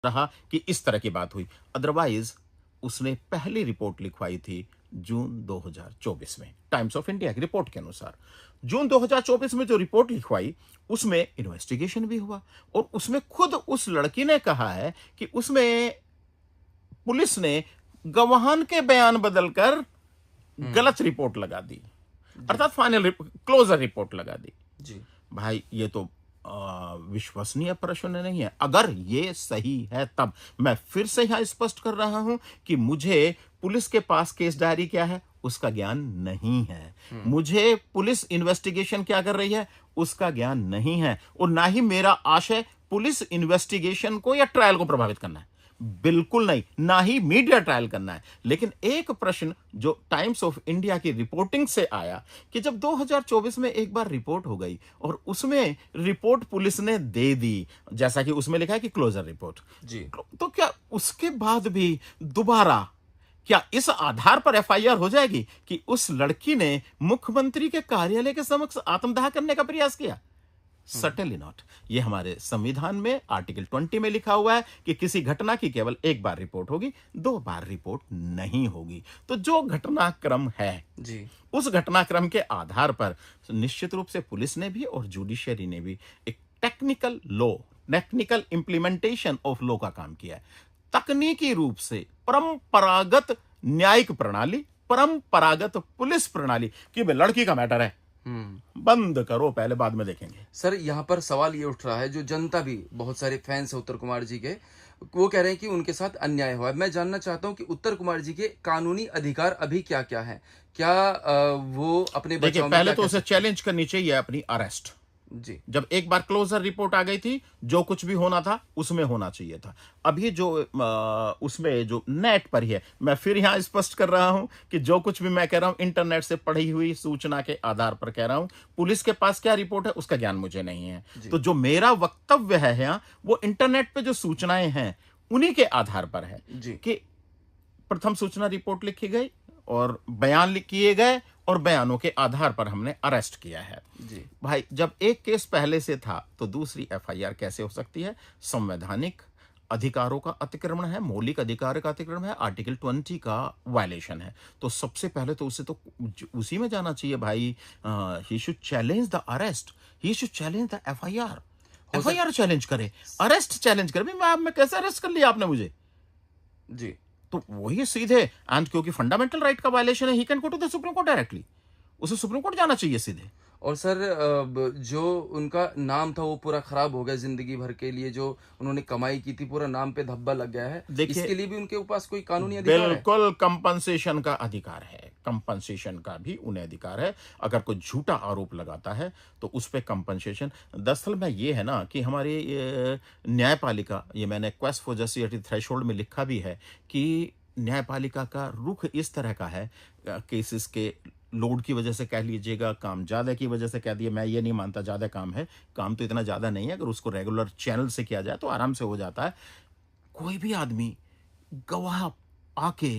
रहा कि इस तरह की बात हुई। अदरवाइज उसने पहली रिपोर्ट लिखवाई थी जून 2024 में, टाइम्स ऑफ इंडिया की रिपोर्ट के अनुसार। जून 2024 में जो रिपोर्ट लिखवाई उसमें इन्वेस्टिगेशन भी हुआ और उसमें खुद उस लड़की ने कहा है कि उसमें पुलिस ने गवाहान के बयान बदलकर हम्म। गलत रिपोर्ट लगा दी, जी। अर्थात फाइनल क्लोजर रिपोर्ट लगा दी। जी। भाई ये तो विश्वसनीय प्रश्न नहीं है। अगर ये सही है तब मैं फिर से यहां स्पष्ट कर रहा हूं कि मुझे पुलिस के पास केस डायरी क्या है उसका ज्ञान नहीं है, हम्म। मुझे पुलिस इन्वेस्टिगेशन क्या कर रही है उसका ज्ञान नहीं है, और ना ही मेरा आशय पुलिस इन्वेस्टिगेशन को या ट्रायल को प्रभावित करना है, बिल्कुल नहीं, ना ही मीडिया ट्रायल करना है। लेकिन एक प्रश्न जो टाइम्स ऑफ इंडिया की रिपोर्टिंग से आया कि जब 2024 में एक बार रिपोर्ट हो गई और उसमें रिपोर्ट पुलिस ने दे दी, जैसा कि उसमें लिखा है कि क्लोजर रिपोर्ट, जी। तो क्या उसके बाद भी दोबारा क्या इस आधार पर एफआईआर हो जाएगी कि उस लड़की ने मुख्यमंत्री के कार्यालय के समक्ष आत्मदाह करने का प्रयास किया? हम्म। Certainly not. ये हमारे संविधान में आर्टिकल 20 में लिखा हुआ है कि किसी घटना की केवल एक बार रिपोर्ट होगी, दो बार रिपोर्ट नहीं होगी। तो जो घटनाक्रम है जी। उस घटनाक्रम के आधार पर निश्चित रूप से पुलिस ने भी और जुडिशरी ने भी एक टेक्निकल इंप्लीमेंटेशन ऑफ लॉ का काम किया है। तकनीकी रूप से परंपरागत न्यायिक प्रणाली, परंपरागत पुलिस प्रणाली कि भाई लड़की का मैटर है, हम्म। बंद करो पहले, बाद में देखेंगे। सर यहाँ पर सवाल ये उठ रहा है, जो जनता भी, बहुत सारे फैंस है उत्तर कुमार जी के, वो कह रहे हैं कि उनके साथ अन्याय हुआ है। मैं जानना चाहता हूँ कि उत्तर कुमार जी के कानूनी अधिकार अभी क्या क्या हैं? क्या वो अपने देखिए, बचाव में पहले क्या तो कह उसे सकते हैं? चैलेंज करनी चाहिए अपनी अरेस्ट। जी। जब एक बार क्लोजर रिपोर्ट आ गई थी, जो कुछ भी होना था उसमें होना चाहिए था। अभी जो उसमें जो नेट पर ही है, मैं फिर यहां स्पष्ट कर रहा हूं कि जो कुछ भी मैं कह रहा हूं इंटरनेट से पढ़ी हुई सूचना के आधार पर कह रहा हूं। पुलिस के पास क्या रिपोर्ट है उसका ज्ञान मुझे नहीं है। जी। तो जो मेरा वक्तव्य है यहां, वो इंटरनेट पे जो सूचनाएं हैं उन्हीं के आधार पर है जी। कि प्रथम सूचना रिपोर्ट लिखी गई और बयान किए गए और बयानों के आधार पर हमने अरेस्ट किया है। जी। भाई जब एक केस पहले से था तो दूसरी एफआईआर कैसे हो सकती है? संवैधानिक अधिकारों का अतिक्रमण है, मौलिक अधिकार का अतिक्रमण है, आर्टिकल 20 का वायलेशन है। तो सबसे पहले तो उसे तो उसी में जाना चाहिए भाई। He should challenge the arrest, he should challenge the FIR. हो सक एफआईआर चैलेंज करे, अरेस्ट चैलेंज करे। भाई मैं कैसे अरेस्ट कर लिया आपने मुझे? जी। तो वही सीधे, एंड क्योंकि फंडामेंटल राइट का वायलेशन है, he can go to the supreme court directly. उसे सुप्रीम कोर्ट जाना चाहिए सीधे। और सर जो उनका नाम था वो पूरा खराब हो गया, जिंदगी भर के लिए जो उन्होंने कमाई की थी, पूरा नाम पे धब्बा लग गया है। देखिए, इसके लिए भी उनके पास कोई कानूनी अधिकार है? बिल्कुल कंपनसेशन का अधिकार है, कंपनसेशन का भी उन्हें अधिकार है। अगर कोई झूठा आरोप लगाता है तो उस पे कंपनसेशन। दरअसल में ये है ना कि हमारी न्यायपालिका, ये मैंने quest for justice at the threshold में लिखा भी है कि न्यायपालिका का रुख इस तरह का है, केसेस के लोड की वजह से कह लीजिएगा, काम ज्यादा की वजह से कह दिए, मैं ये नहीं मानता ज्यादा काम है, काम तो इतना ज्यादा नहीं है। अगर उसको रेगुलर चैनल से किया जाए तो आराम से हो जाता है। कोई भी आदमी गवाह आके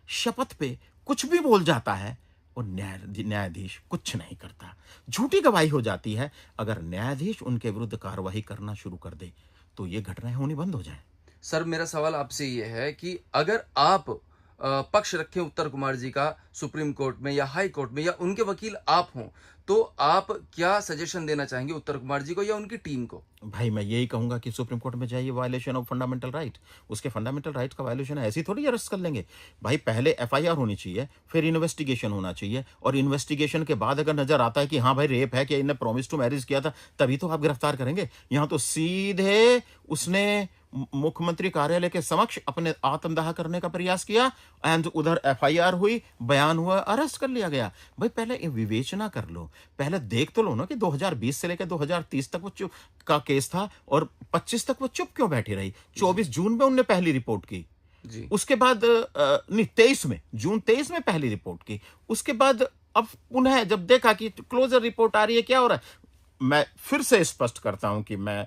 शपथ पे कुछ भी बोल जाता है और न्यायाधीश कुछ नहीं करता, झूठी गवाही हो जाती है। अगर न्यायाधीश उनके विरुद्ध कार्रवाई करना शुरू कर दे तो ये घटनाएं होनी बंद हो जाए। सर मेरा सवाल आपसे ये है कि अगर आप पक्ष रखें उत्तर कुमार जी का सुप्रीम कोर्ट में या हाई कोर्ट में, या उनके वकील आप हों, तो आप क्या सजेशन देना चाहेंगे उत्तर कुमार जी को या उनकी टीम को? भाई मैं यही कहूंगा कि सुप्रीम कोर्ट में जाइए, वायलेशन ऑफ फंडामेंटल राइट, उसके फंडामेंटल राइट का वायलेशन है, ऐसी थोड़ी अरेस्ट कर लेंगे। भाई पहले एफआईआर होनी चाहिए, फिर इन्वेस्टिगेशन होना चाहिए, और इन्वेस्टिगेशन के बाद अगर नजर आता है कि हाँ भाई रेप है, कि इन्हें प्रॉमिस टू मैरिज किया था, तभी तो आप गिरफ्तार करेंगे। यहां तो सीधे उसने मुख्यमंत्री कार्यालय के समक्ष अपने आत्मदाह करने का प्रयास किया, एंड उधर एफआईआर हुई, बयान हुआ, अरेस्ट कर लिया गया। भाई पहले विवेचना कर लो, पहले देख तो लो ना कि 2020 से लेकर 2030 तक वो चुप का केस था और 25 तक वो चुप क्यों बैठी रही? 24 जून में उनने पहली रिपोर्ट की, जी। उसके बाद नहीं 23 में, जून 23 में पहली रिपोर्ट की, उसके बाद अब पुनः जब देखा कि क्लोजर रिपोर्ट आ रही है, क्या हो रहा है, मैं फिर से स्पष्ट करता हूं कि मैं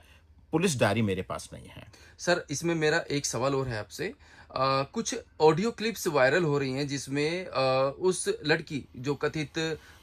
पुलिस डायरी मेरे पास नहीं है। सर इसमें मेरा एक सवाल और है आपसे। कुछ ऑडियो क्लिप्स वायरल हो रही हैं जिसमें उस लड़की जो कथित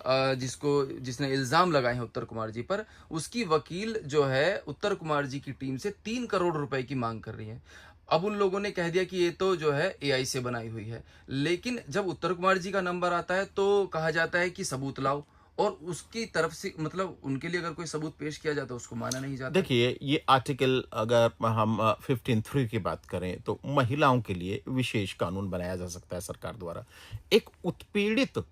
जिसने इल्जाम लगाए हैं उत्तर कुमार जी पर, उसकी वकील जो है उत्तर कुमार जी की टीम से 3 करोड़ रुपए की मांग कर रही है। अब उन लोगों ने कह दिया कि ये तो जो है एआई से बनाई हुई है। लेकिन जब उत्तर कुमार जी का नंबर आता है तो कहा जाता है कि सबूत लाओ, और उसकी तरफ से मतलब उनके लिए अगर कोई सबूत पेश किया जाता है उसको माना नहीं जाता। देखिए, ये आर्टिकल अगर हम 15(3) की बात करें तो महिलाओं के लिए विशेष कानून बनाया जा सकता है सरकार द्वारा। एक उत्पीड़ित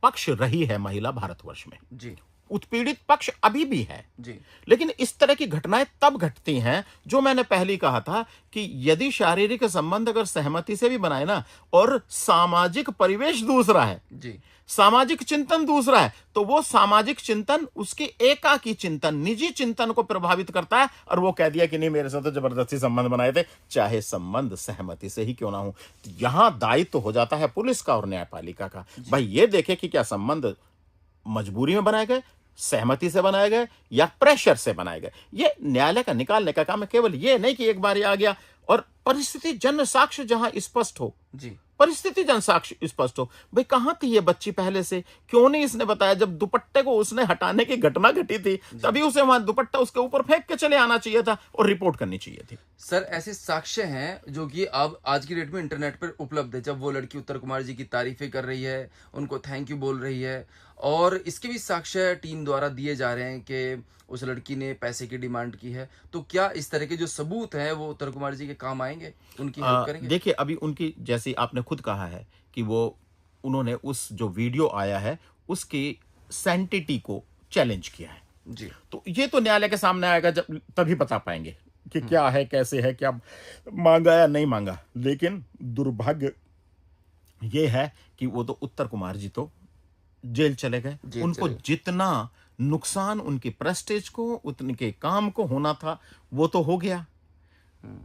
पक्ष रही है महिला भारतवर्ष में। जी, उत्पीड़ित पक्ष अभी भी है। जी, लेकिन इस तरह की घटनाएं तब घटती हैं, जो मैंने पहले ही कहा था कि यदि शारीरिक संबंध अगर सहमति से भी बनाए ना, और सामाजिक परिवेश दूसरा है, जी, सामाजिक चिंतन दूसरा है, तो वो सामाजिक चिंतन उसके एकाकी चिंतन, निजी चिंतन को प्रभावित करता है, और वो कह दिया कि नहीं, मेरे साथ तो जबरदस्ती संबंध बनाए थे, चाहे संबंध सहमति से ही क्यों ना हो। तो यहां दायित्व तो हो जाता है पुलिस का और न्यायपालिका का। जी। भाई ये देखे कि क्या संबंध मजबूरी में बनाए गए, सहमति से बनाए गए, या प्रेशर से बनाए गए। ये न्यायालय का निकालने का काम है। केवल ये नहीं कि एक बार ये आ गया और परिस्थिति जन्म साक्ष्य जहां स्पष्ट हो, जी, परिस्थिति जन साक्ष्य स्पष्ट हो। भाई कहां थी ये बच्ची पहले से, क्यों नहीं इसने बताया? जब दुपट्टे को उसने हटाने की घटना घटी थी, तभी उसे वहां दुपट्टा उसके ऊपर फेंक के चले आना चाहिए था और रिपोर्ट करनी चाहिए थी। सर ऐसे साक्ष्य हैं जो कि अब आज की डेट में इंटरनेट पर उपलब्ध है। जब वो लड़की उत्तर कुमार जी की तारीफें कर रही है, उनको थैंक यू बोल रही है, और इसके भी साक्ष्य टीम द्वारा दिए जा रहे हैं कि उस लड़की ने पैसे की डिमांड की है। तो क्या इस तरह के जो सबूत हैं वो उत्तर कुमार जी के काम आएंगे, उनकी हेल्प करेंगे? देखिए, अभी उनकी, जैसे आपने खुद कहा है कि वो, उन्होंने उस जो वीडियो आया है उसकी सैंटिटी को चैलेंज किया है। जी, तो ये तो न्यायालय के सामने आएगा, जब तभी बता पाएंगे कि क्या है, कैसे है, क्या मांगा या नहीं मांगा। लेकिन दुर्भाग्य ये है कि वो तो उत्तर कुमार जी तो जेल चले गए। जेल उनको चले गए। जितना नुकसान उनकी प्रेस्टेज को, उनके काम को होना था, वो तो हो गया।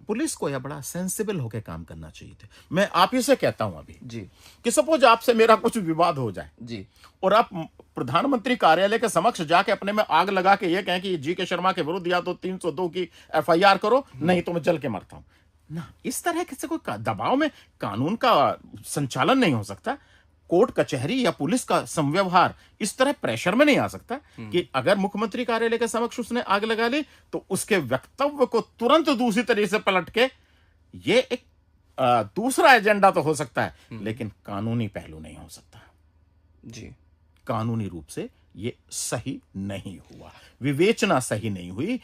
पुलिस को यह बड़ा सेंसिबल होकर काम करना चाहिए था। मैं आप ही से कहता हूं अभी जी, कि सपोज आपसे मेरा कुछ विवाद हो जाए, जी, और आप प्रधानमंत्री कार्यालय के समक्ष जाके अपने में आग लगा के ये कहें कि जी के शर्मा के विरुद्ध या तो 302 की एफआईआर करो, नहीं तो मैं जल के मरता हूं ना। इस तरह के से कोई दबाव में कानून का संचालन नहीं हो सकता। कोर्ट कचहरी या पुलिस का संव्यवहार इस तरह प्रेशर में नहीं आ सकता कि अगर मुख्यमंत्री कार्यालय के समक्ष उसने आग लगा ली तो उसके वक्तव्य को तुरंत दूसरी तरीके से पलट के, ये एक दूसरा एजेंडा तो हो सकता है, लेकिन कानूनी पहलू नहीं हो सकता। जी, कानूनी रूप से ये सही नहीं हुआ, विवेचना सही नहीं हुई